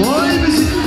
Vay bizi.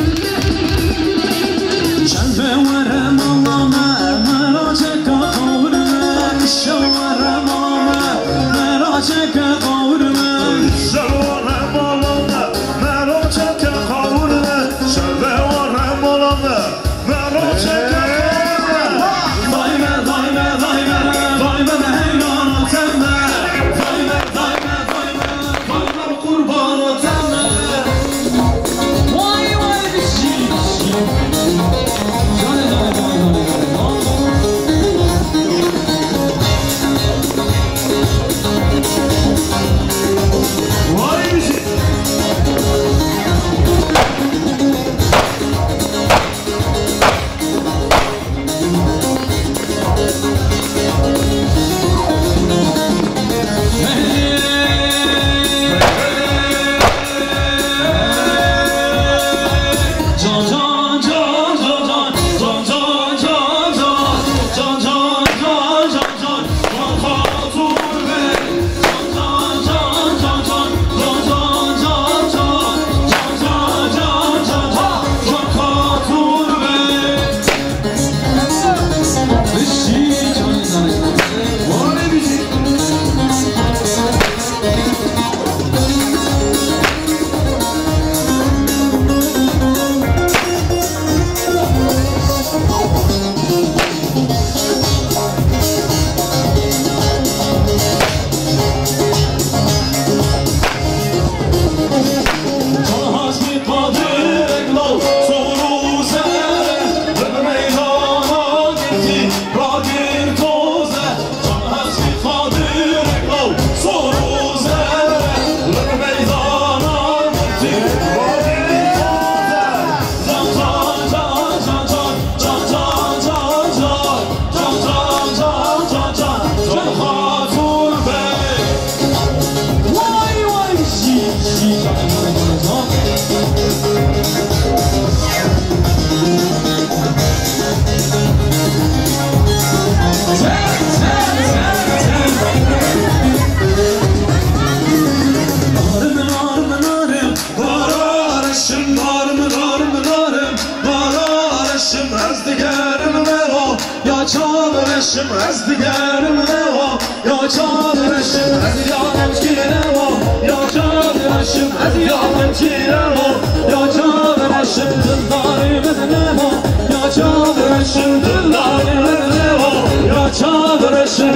رشم از دیگرم نوا یا چاد رشم از یادم کی نوا یا چاد رشم از یادم کی نوا یا چاد رشم دلداری بدنوا یا چاد رشم دلداری بدنوا یا چاد رشم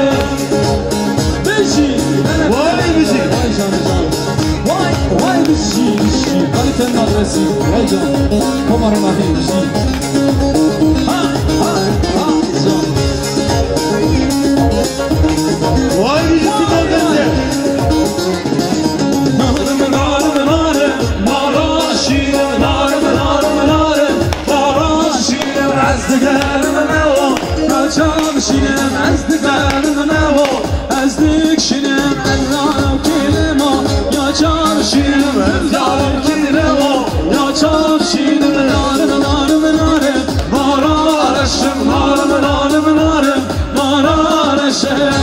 بشی وای بشی وای جان وای بشی ولی تن نادرسی وای جان کمار مهی بشی وای بشی شینم از دیگرم نوا از دیگ شینم از یارم کی نما یا چار شینم از یارم کی نما یا چار شینم نارم نارم نارم مارا رشم نارم نارم نارم مارا رشم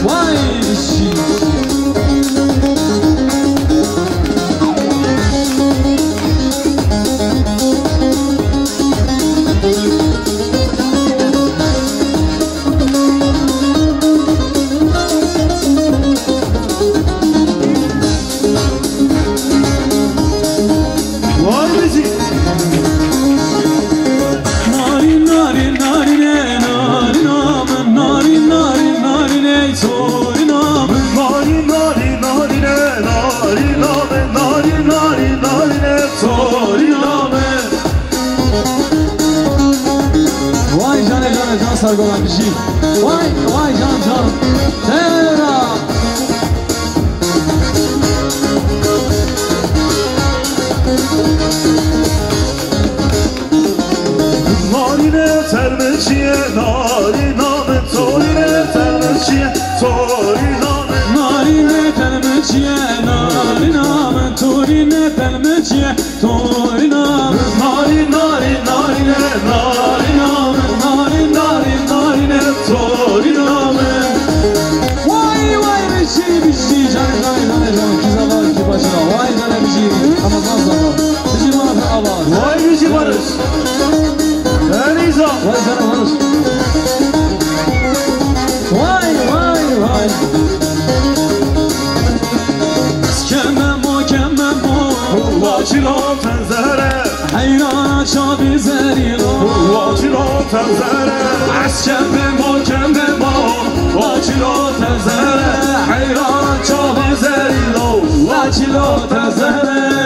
وای بشی جان سرگرم بشی وای جان تیرا نارینه ترمچیه ناری نامه تورینه ترمچیه توری نامه نارینه ترمچیه ناری نامه تورینه ترمچیه توری نامه ناری ناری نارینه ناری نامه ناری ناری نارینه توری نامه وای بشی جان کی زبان کی باشه وای جان بشی اما زبان بشی ما في آواز وای بشی barış Eliza وای جان barış وای واجرا تنزره حیران چابی زریرا واجرا تنزره عسکر محکم ما واجرا تنزره حیران چابی زریرا واجرا تنزره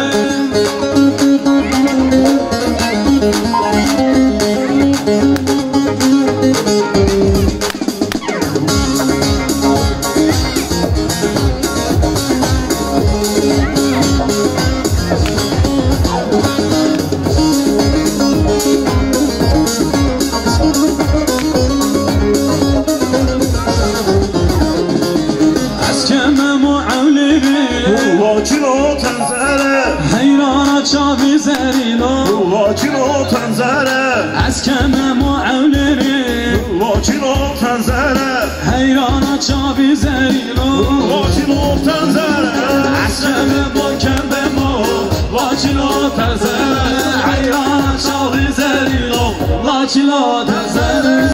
واجرا تنزره حیران چابی زریلا واجرا تنزره از کم معولری واجرا تنزره حیران چابی زریلا واجرا تنزره از کم محکم ما واجرا تنزره حیران چابی زریلا واجرا تنزره